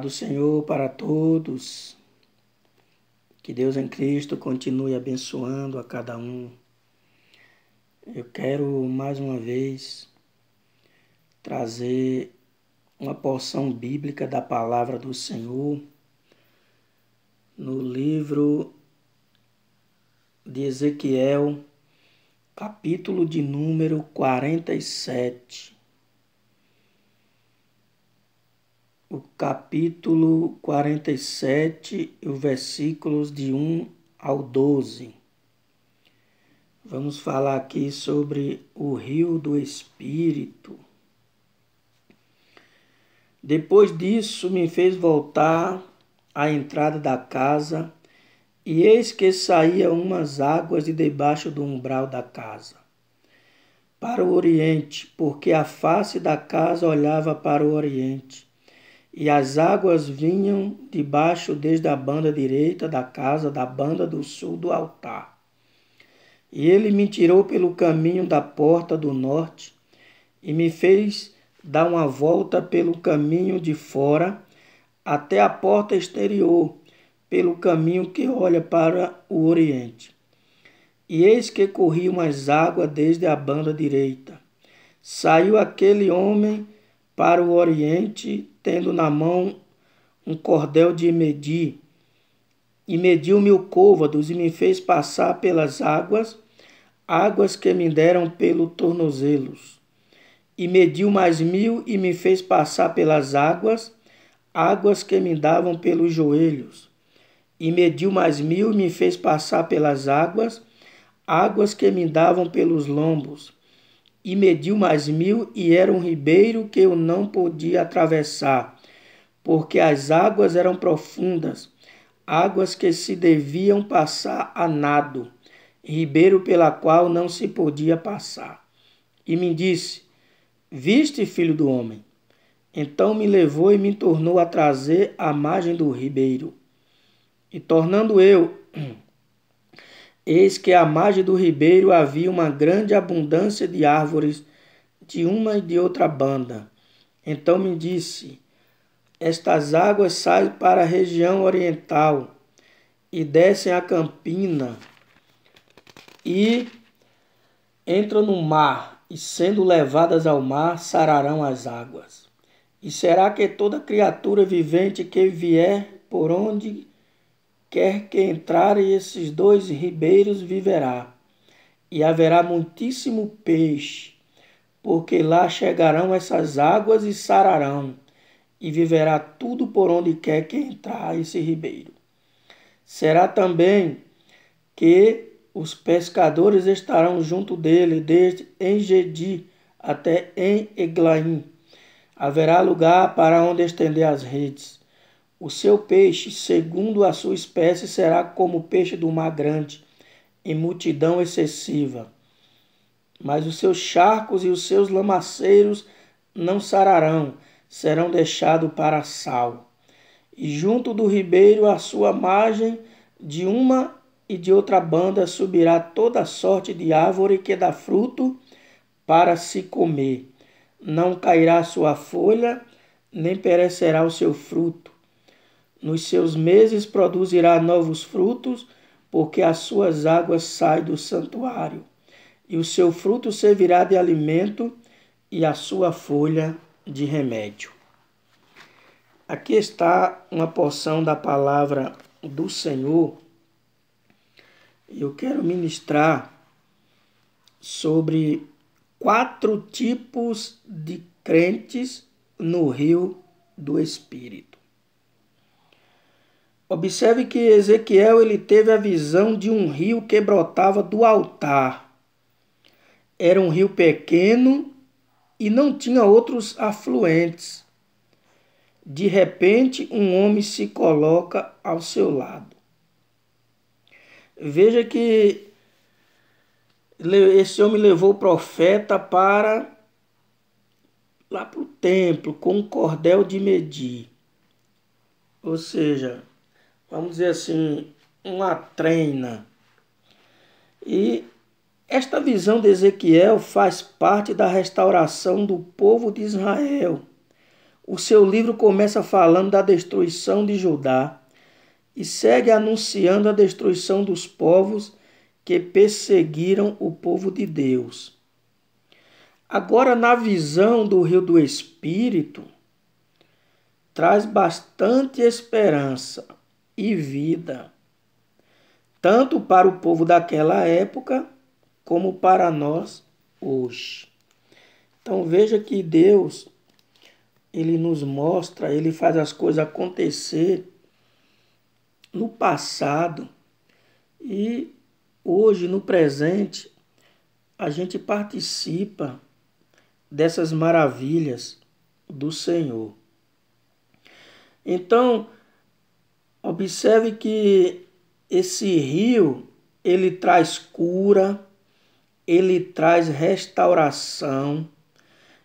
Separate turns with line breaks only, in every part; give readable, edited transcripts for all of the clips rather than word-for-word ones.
do Senhor para todos. Que Deus em Cristo continue abençoando a cada um. Eu quero mais uma vez trazer uma porção bíblica da palavra do Senhor no livro de Ezequiel, capítulo de número 47. O capítulo 47 e os versículos de 1 ao 12. Vamos falar aqui sobre o rio do Espírito. Depois disso, me fez voltar à entrada da casa, e eis que saía umas águas de debaixo do umbral da casa, para o oriente, porque a face da casa olhava para o oriente. E as águas vinham debaixo desde a banda direita da casa, da banda do sul do altar. E ele me tirou pelo caminho da porta do norte e me fez dar uma volta pelo caminho de fora até a porta exterior, pelo caminho que olha para o oriente. E eis que corriam as águas desde a banda direita. Saiu aquele homem para o oriente, tendo na mão um cordel de medir, e mediu 1000 côvados, e me fez passar pelas águas que me deram pelo tornozelos. E mediu mais 1000, e me fez passar pelas águas que me davam pelos joelhos. E mediu mais 1000, e me fez passar pelas águas que me davam pelos lombos. E mediu mais 1000, e era um ribeiro que eu não podia atravessar, porque as águas eram profundas, águas que se deviam passar a nado, ribeiro pela qual não se podia passar. E me disse: Viste, filho do homem? Então me levou e me tornou a trazer à margem do ribeiro. E tornando eu, eis que à margem do ribeiro havia uma grande abundância de árvores de uma e de outra banda. Então me disse: Estas águas saem para a região oriental e descem a campina e entram no mar, e sendo levadas ao mar, sararão as águas. E será que toda criatura vivente que vier por onde quer que entrarem esses 2 ribeiros viverá, e haverá muitíssimo peixe, porque lá chegarão essas águas e sararão, e viverá tudo por onde quer que entrar esse ribeiro. Será também que os pescadores estarão junto dele, desde En-Gedi até em Eglaim. Haverá lugar para onde estender as redes. O seu peixe, segundo a sua espécie, será como o peixe do mar grande, em multidão excessiva. Mas os seus charcos e os seus lamaceiros não sararão, serão deixados para sal. E junto do ribeiro, à sua margem, de uma e de outra banda, subirá toda sorte de árvore que dá fruto para se comer. Não cairá sua folha, nem perecerá o seu fruto. Nos seus meses produzirá novos frutos, porque as suas águas saem do santuário. E o seu fruto servirá de alimento, e a sua folha de remédio. Aqui está uma porção da palavra do Senhor. Eu quero ministrar sobre 4 tipos de crentes no rio do Espírito. Observe que Ezequiel ele teve a visão de um rio que brotava do altar. Era um rio pequeno e não tinha outros afluentes. De repente, um homem se coloca ao seu lado. Veja que esse homem levou o profeta para lá para o templo com um cordel de medir. Ou seja, vamos dizer assim, uma treina. E esta visão de Ezequiel faz parte da restauração do povo de Israel. O seu livro começa falando da destruição de Judá e segue anunciando a destruição dos povos que perseguiram o povo de Deus. Agora, na visão do rio do Espírito, traz bastante esperança e vida, tanto para o povo daquela época, como para nós hoje. Então veja que Deus, Ele nos mostra, Ele faz as coisas acontecer no passado e hoje, no presente, a gente participa dessas maravilhas do Senhor. Então, observe que esse rio, ele traz cura, ele traz restauração,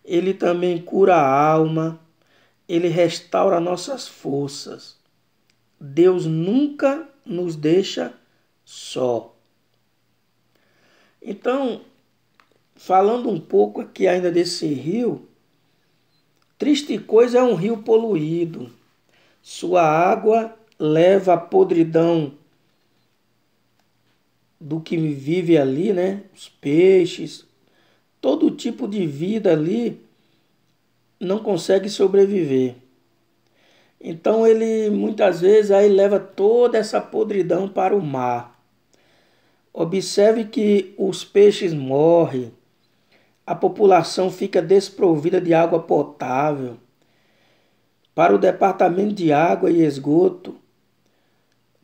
ele também cura a alma, ele restaura nossas forças. Deus nunca nos deixa só. Então, falando um pouco aqui ainda desse rio, triste coisa é um rio poluído. Sua água leva a podridão do que vive ali, né? Os peixes, todo tipo de vida ali não consegue sobreviver. Então ele muitas vezes aí leva toda essa podridão para o mar. Observe que os peixes morrem, a população fica desprovida de água potável. Para o Departamento de Água e Esgoto,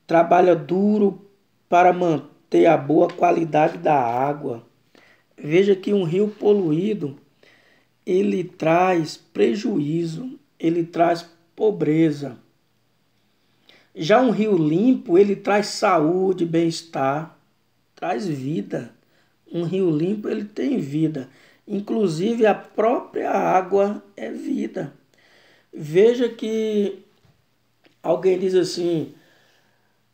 trabalha duro para manter a boa qualidade da água. Veja que um rio poluído, ele traz prejuízo, ele traz pobreza. Já um rio limpo, ele traz saúde, bem-estar, traz vida. Um rio limpo, ele tem vida. Inclusive, a própria água é vida. Veja que alguém diz assim,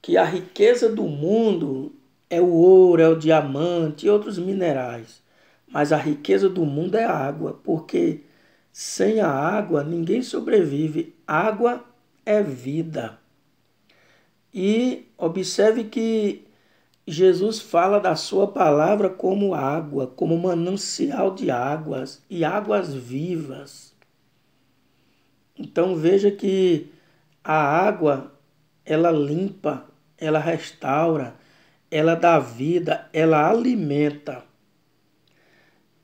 que a riqueza do mundo é o ouro, é o diamante e outros minerais. Mas a riqueza do mundo é a água, porque sem a água ninguém sobrevive. Água é vida. E observe que Jesus fala da sua palavra como água, como manancial de águas e águas vivas. Então veja que a água, ela limpa, ela restaura, ela dá vida, ela alimenta.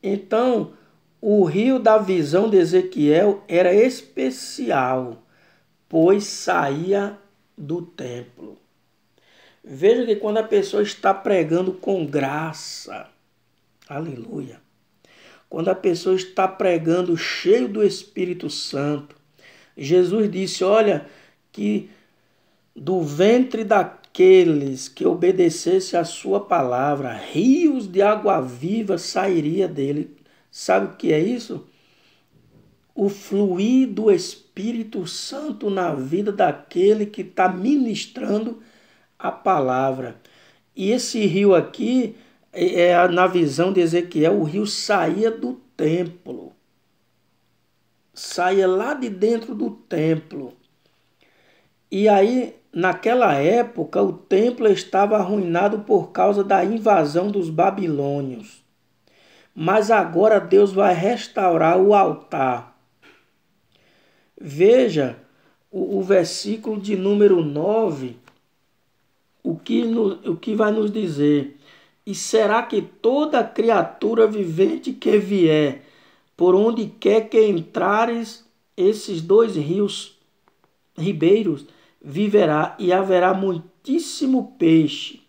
Então, o rio da visão de Ezequiel era especial, pois saía do templo. Veja que quando a pessoa está pregando com graça, aleluia, quando a pessoa está pregando cheio do Espírito Santo, Jesus disse, olha, que do ventre daqueles que obedecesse a sua palavra, rios de água viva sairia dele. Sabe o que é isso? O fluir do Espírito Santo na vida daquele que está ministrando a palavra. E esse rio aqui, na visão de Ezequiel, o rio saía do templo. Saía lá de dentro do templo. E aí, naquela época, o templo estava arruinado por causa da invasão dos babilônios. Mas agora Deus vai restaurar o altar. Veja o versículo de número 9, o que vai nos dizer. E será que toda criatura vivente que vier, por onde quer que entrares esses dois ribeiros, viverá, e haverá muitíssimo peixe,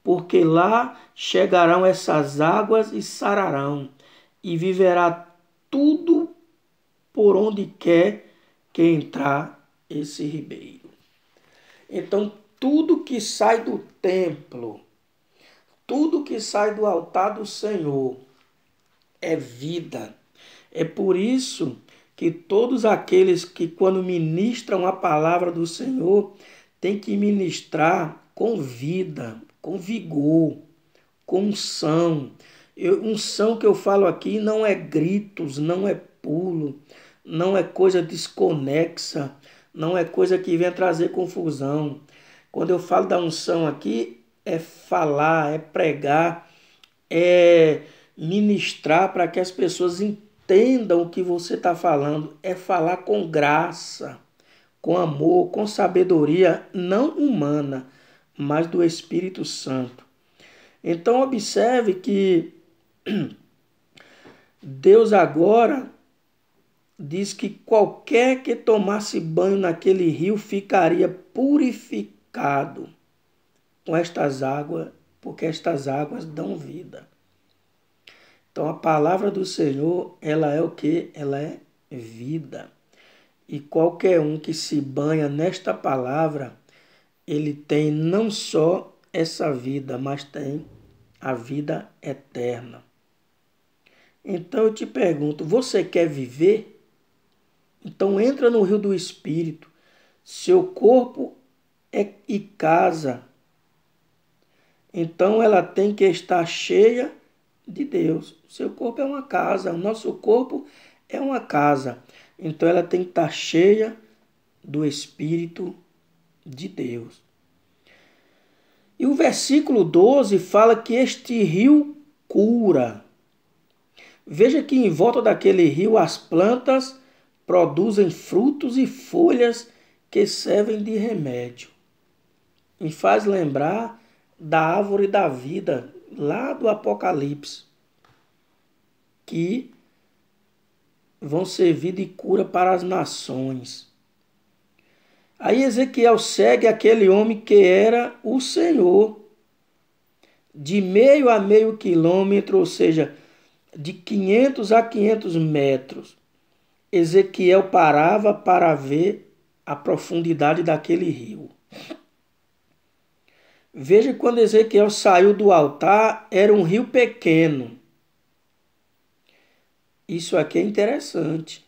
porque lá chegarão essas águas e sararão, e viverá tudo por onde quer que entrar esse ribeiro. Então, tudo que sai do templo, tudo que sai do altar do Senhor é vida. É por isso que todos aqueles que, quando ministram a palavra do Senhor, têm que ministrar com vida, com vigor, com unção. Unção que eu falo aqui não é gritos, não é pulo, não é coisa desconexa, não é coisa que venha trazer confusão. Quando eu falo da unção aqui, é falar, é pregar, é ministrar para que as pessoas entendam o que você está falando, é falar com graça, com amor, com sabedoria não humana, mas do Espírito Santo. Então observe que Deus agora diz que qualquer que tomasse banho naquele rio ficaria purificado com estas águas, porque estas águas dão vida. Então a palavra do Senhor, ela é o quê? Ela é vida. E qualquer um que se banha nesta palavra, ele tem não só essa vida, mas tem a vida eterna. Então eu te pergunto, você quer viver? Então entra no rio do Espírito. Seu corpo é e casa. Então ela tem que estar cheia de Deus. Seu corpo é uma casa, o nosso corpo é uma casa. Então ela tem que estar cheia do Espírito de Deus. E o versículo 12 fala que este rio cura. Veja que em volta daquele rio as plantas produzem frutos e folhas que servem de remédio. E faz lembrar da árvore da vida, lá do Apocalipse, que vão servir de cura para as nações. Aí Ezequiel segue aquele homem que era o Senhor, de meio a meio quilômetro, ou seja, de 500 a 500 metros. Ezequiel parava para ver a profundidade daquele rio. Veja, quando Ezequiel saiu do altar, era um rio pequeno. Isso aqui é interessante.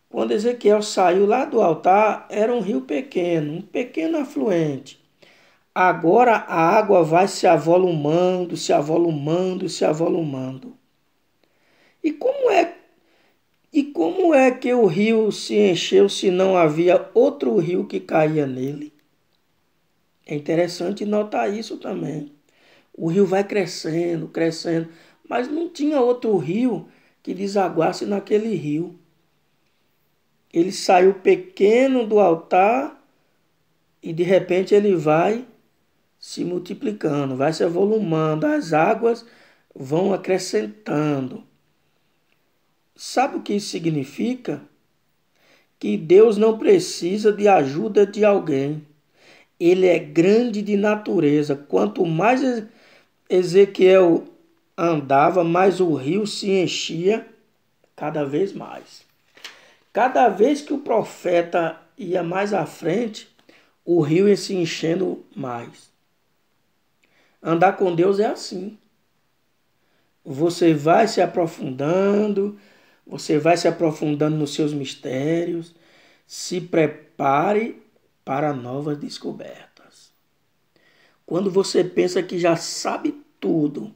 Quando Ezequiel saiu lá do altar, era um rio pequeno, um pequeno afluente. Agora a água vai se avolumando, se avolumando, se avolumando. E como é que o rio se encheu se não havia outro rio que caía nele? É interessante notar isso também. O rio vai crescendo, crescendo, mas não tinha outro rio que desaguasse naquele rio. Ele saiu pequeno do altar e de repente ele vai se multiplicando, vai se avolumando, as águas vão acrescentando. Sabe o que isso significa? Que Deus não precisa de ajuda de alguém. Ele é grande de natureza. Quanto mais Ezequiel andava, mais o rio se enchia cada vez mais. Cada vez que o profeta ia mais à frente, o rio ia se enchendo mais. Andar com Deus é assim. Você vai se aprofundando, nos seus mistérios. Se prepare para novas descobertas. Quando você pensa que já sabe tudo,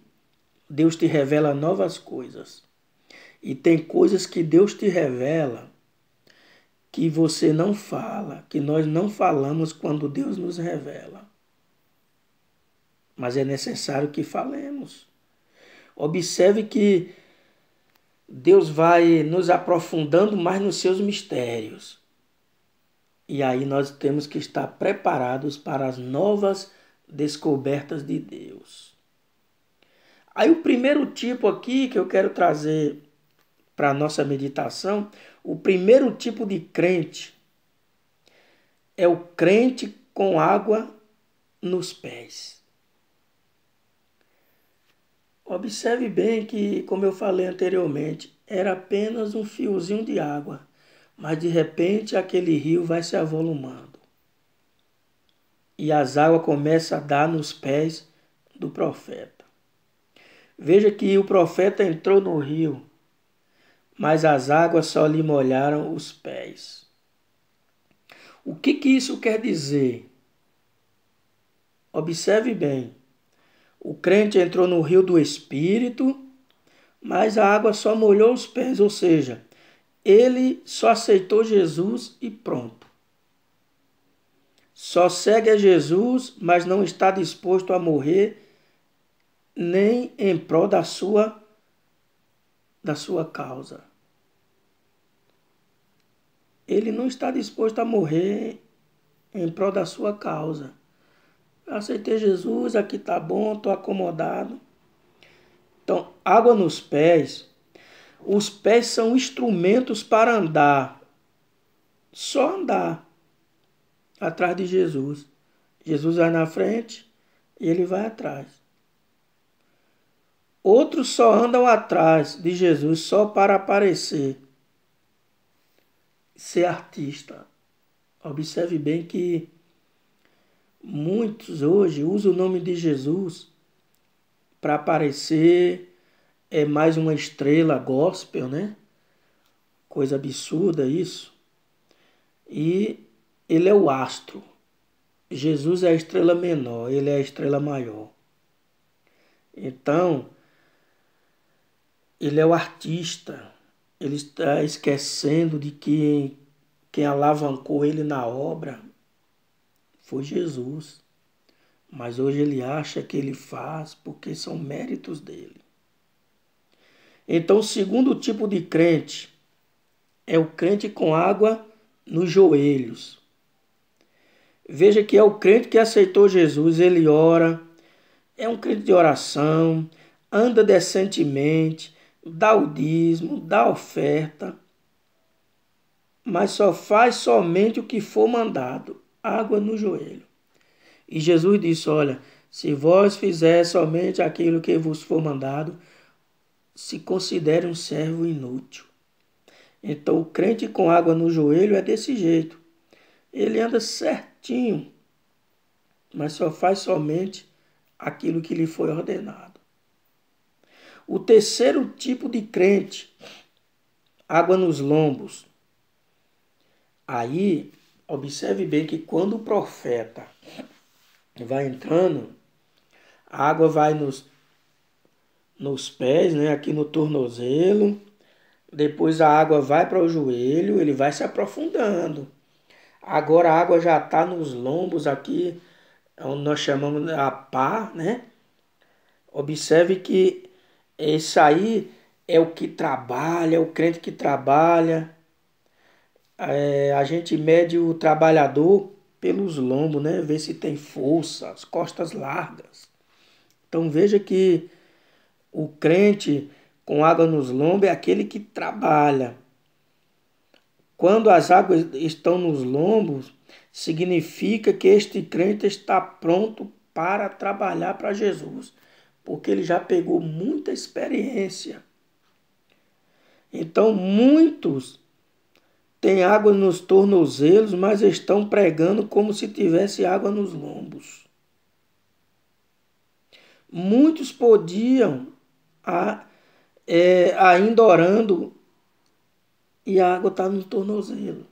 Deus te revela novas coisas. E tem coisas que Deus te revela que você não fala, que nós não falamos quando Deus nos revela. Mas é necessário que falemos. Observe que Deus vai nos aprofundando mais nos seus mistérios. E aí nós temos que estar preparados para as novas descobertas de Deus. Aí o primeiro tipo aqui que eu quero trazer para a nossa meditação, o primeiro tipo de crente é o crente com água nos pés. Observe bem que, como eu falei anteriormente, era apenas um fiozinho de água, mas de repente aquele rio vai se avolumando. E as águas começam a dar nos pés do profeta. Veja que o profeta entrou no rio, mas as águas só lhe molharam os pés. O que isso quer dizer? Observe bem. O crente entrou no rio do Espírito, mas a água só molhou os pés, ou seja, ele só aceitou Jesus e pronto. Só segue a Jesus, mas não está disposto a morrer nem em prol da sua causa. Ele não está disposto a morrer em prol da sua causa. Eu aceitei Jesus, aqui tá bom, estou acomodado. Então, água nos pés. Os pés são instrumentos para andar. Só andar atrás de Jesus. Jesus vai na frente e ele vai atrás. Outros só andam atrás de Jesus só para aparecer. Ser artista. Observe bem que muitos hoje usam o nome de Jesus para aparecer, é mais uma estrela gospel, né? Coisa absurda isso. E ele é o astro. Jesus é a estrela menor, ele é a estrela maior. Então, ele é o artista. Ele está esquecendo de que quem alavancou ele na obra foi Jesus. Mas hoje ele acha que ele faz porque são méritos dele. Então, o segundo tipo de crente é o crente com água nos joelhos. Veja que é o crente que aceitou Jesus, ele ora, é um crente de oração, anda decentemente, dá o dízimo, dá a oferta, mas só faz somente o que for mandado, água no joelho. E Jesus disse, olha, se vós fizer somente aquilo que vos for mandado, se considere um servo inútil. Então o crente com água no joelho é desse jeito. Ele anda certinho, mas só faz somente aquilo que lhe foi ordenado. O terceiro tipo de crente, água nos lombos. Aí, observe bem que quando o profeta vai entrando, a água vai nos pés, né, aqui no tornozelo, depois a água vai para o joelho, ele vai se aprofundando. Agora a água já está nos lombos aqui, onde nós chamamos a pá, né? Observe que esse aí é o que trabalha, é o crente que trabalha. A gente mede o trabalhador pelos lombos, né? Ver se tem força, as costas largas. Então veja que o crente com água nos lombos é aquele que trabalha. Quando as águas estão nos lombos, significa que este crente está pronto para trabalhar para Jesus, porque ele já pegou muita experiência. Então, muitos têm água nos tornozelos, mas estão pregando como se tivesse água nos lombos. Muitos podiam, ainda orando, e a água está no tornozelo.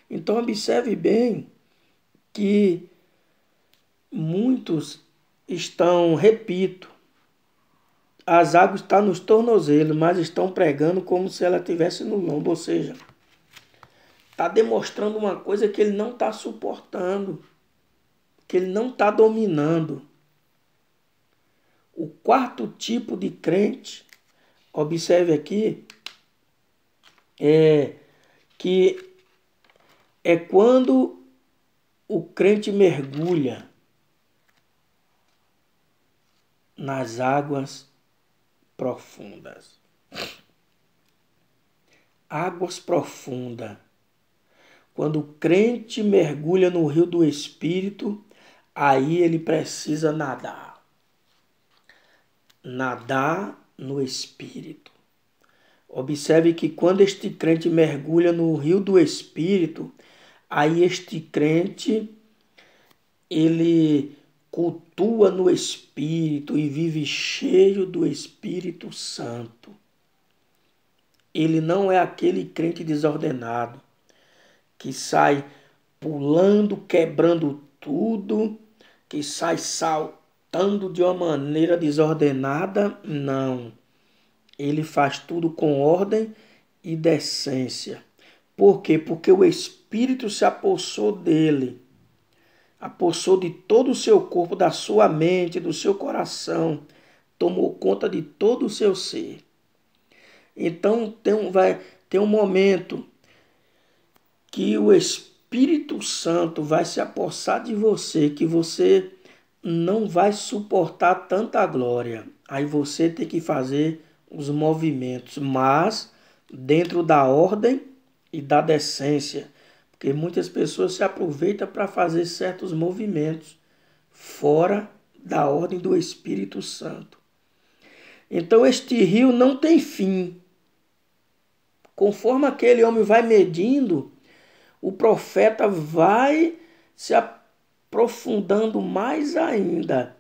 Então observe bem que muitos estão, repito, as águas estão nos tornozelos, mas estão pregando como se ela estivesse no lombo, ou seja, está demonstrando uma coisa que ele não está suportando, que ele não está dominando. O quarto tipo de crente, observe aqui, que é quando o crente mergulha nas águas profundas. Águas profundas. Quando o crente mergulha no rio do Espírito, aí ele precisa nadar. Nadar no Espírito. Observe que quando este crente mergulha no rio do Espírito, aí este crente, ele cultua no Espírito e vive cheio do Espírito Santo. Ele não é aquele crente desordenado, que sai pulando, quebrando tudo, que sai saltando de uma maneira desordenada. Não. Ele faz tudo com ordem e decência. Por quê? Porque o Espírito se apossou dele, apossou de todo o seu corpo, da sua mente, do seu coração, tomou conta de todo o seu ser. Então vai ter um momento que o Espírito Santo vai se apossar de você, que você não vai suportar tanta glória. Aí você tem que fazer os movimentos, mas dentro da ordem e da decência, porque muitas pessoas se aproveitam para fazer certos movimentos fora da ordem do Espírito Santo. Então este rio não tem fim. Conforme aquele homem vai medindo, o profeta vai se aprofundando mais ainda.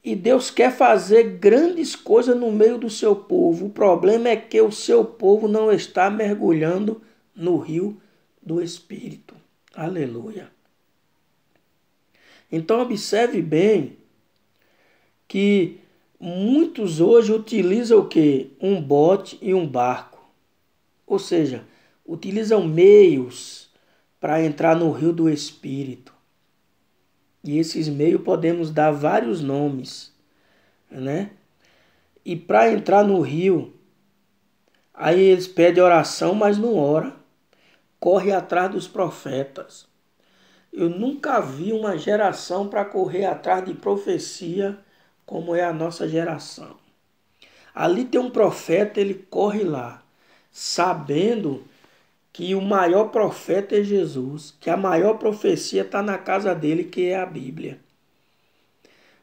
E Deus quer fazer grandes coisas no meio do seu povo. O problema é que o seu povo não está mergulhando no rio do Espírito. Aleluia. Então observe bem que muitos hoje utilizam o quê? Um bote e um barco. Ou seja, utilizam meios para entrar no rio do Espírito. E esses meios podemos dar vários nomes, né? E para entrar no rio, aí eles pedem oração, mas não ora. Corre atrás dos profetas. Eu nunca vi uma geração para correr atrás de profecia como é a nossa geração. Ali tem um profeta, ele corre lá, sabendo que o maior profeta é Jesus, que a maior profecia está na casa dele, que é a Bíblia.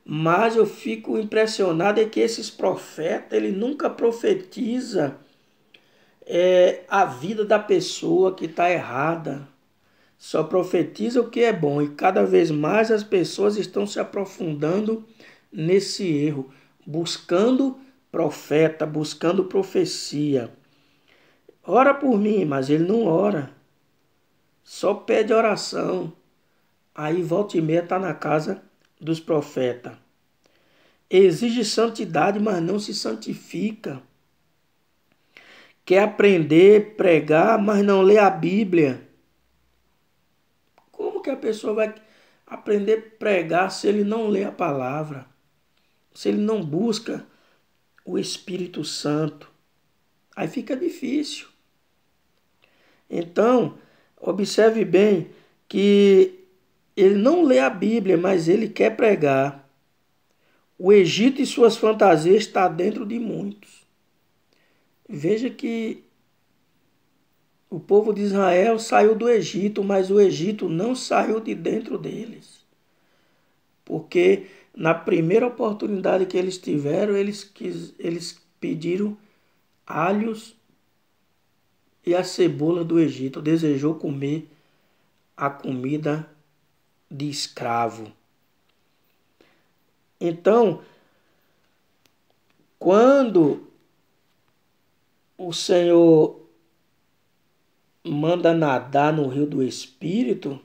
Mas eu fico impressionado é que esses profetas, ele nunca profetiza a vida da pessoa que está errada. Só profetiza o que é bom. E cada vez mais as pessoas estão se aprofundando nesse erro, buscando profeta, buscando profecia. Ora por mim, mas ele não ora. Só pede oração. Aí volta e meia está na casa dos profetas. Exige santidade, mas não se santifica. Quer aprender, pregar, mas não lê a Bíblia. Como que a pessoa vai aprender a pregar se ele não lê a palavra? Se ele não busca o Espírito Santo? Aí fica difícil. Então, observe bem que ele não lê a Bíblia, mas ele quer pregar. O Egito e suas fantasias estão dentro de muitos. Veja que o povo de Israel saiu do Egito, mas o Egito não saiu de dentro deles. Porque na primeira oportunidade que eles tiveram, eles pediram alhos e a cebola do Egito, desejou comer a comida de escravo. Então, quando o Senhor manda nadar no rio do Espírito,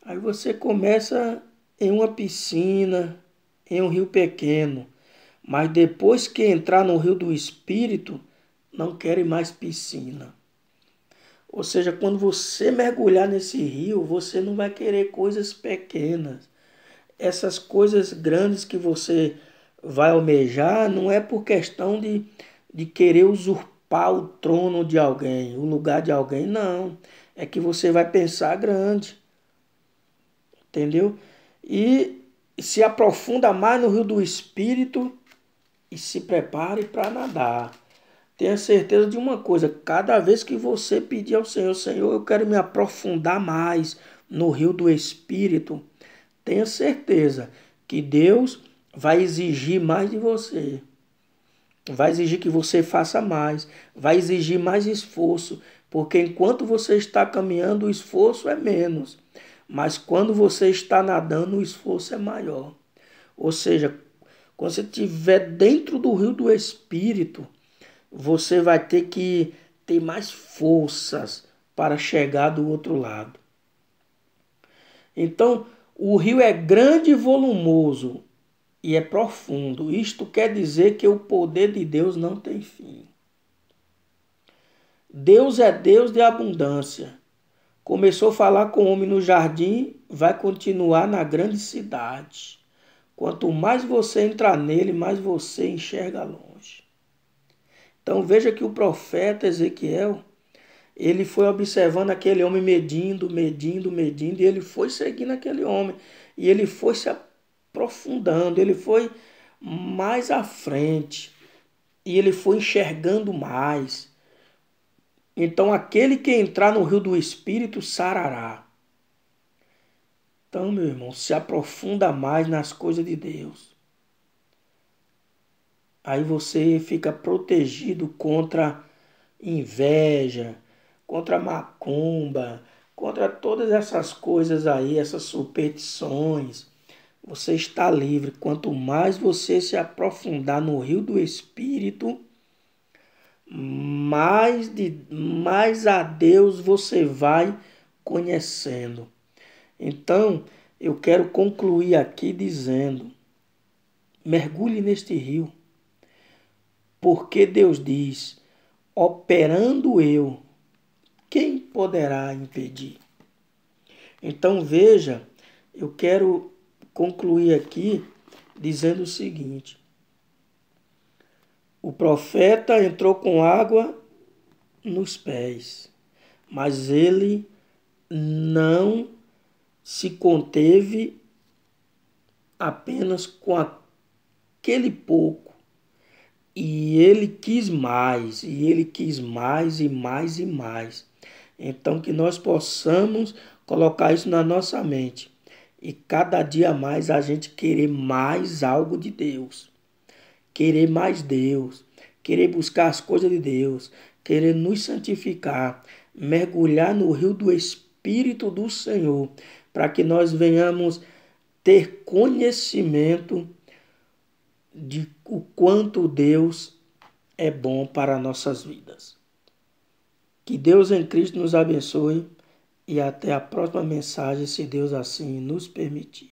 aí você começa em uma piscina, em um rio pequeno, mas depois que entrar no rio do Espírito, não querem mais piscina. Ou seja, quando você mergulhar nesse rio, você não vai querer coisas pequenas. Essas coisas grandes que você vai almejar não é por questão de querer usurpar o trono de alguém, o lugar de alguém, não. É que você vai pensar grande. Entendeu? E se aprofunda mais no rio do Espírito e se prepare para nadar. Tenha certeza de uma coisa, cada vez que você pedir ao Senhor, Senhor, eu quero me aprofundar mais no rio do Espírito, tenha certeza que Deus vai exigir mais de você. Vai exigir que você faça mais, vai exigir mais esforço, porque enquanto você está caminhando, o esforço é menos. Mas quando você está nadando, o esforço é maior. Ou seja, quando você estiver dentro do rio do Espírito, você vai ter que ter mais forças para chegar do outro lado. Então, o rio é grande e volumoso e é profundo. Isto quer dizer que o poder de Deus não tem fim. Deus é Deus de abundância. Começou a falar com o homem no jardim, vai continuar na grande cidade. Quanto mais você entrar nele, mais você enxerga longe. Então veja que o profeta Ezequiel, ele foi observando aquele homem medindo, e ele foi seguindo aquele homem. E ele foi se aprofundando, ele foi mais à frente. E ele foi enxergando mais. Então aquele que entrar no rio do Espírito sarará. Então, meu irmão, se aprofunda mais nas coisas de Deus. Aí você fica protegido contra inveja, contra macumba, contra todas essas coisas aí, essas superstições. Você está livre. Quanto mais você se aprofundar no rio do Espírito, mais a Deus você vai conhecendo. Então, eu quero concluir aqui dizendo: mergulhe neste rio, porque Deus diz: operando eu, quem poderá impedir? Então veja, eu quero concluir aqui dizendo o seguinte: o profeta entrou com água nos pés, mas ele não se conteve apenas com aquele pouco. E ele quis mais, e ele quis mais e mais e mais. Então que nós possamos colocar isso na nossa mente. E cada dia mais a gente querer mais algo de Deus. Querer mais Deus. Querer buscar as coisas de Deus. Querer nos santificar. Mergulhar no rio do Espírito do Senhor. Para que nós venhamos ter conhecimento de o quanto Deus é bom para nossas vidas. Que Deus em Cristo nos abençoe e até a próxima mensagem, se Deus assim nos permitir.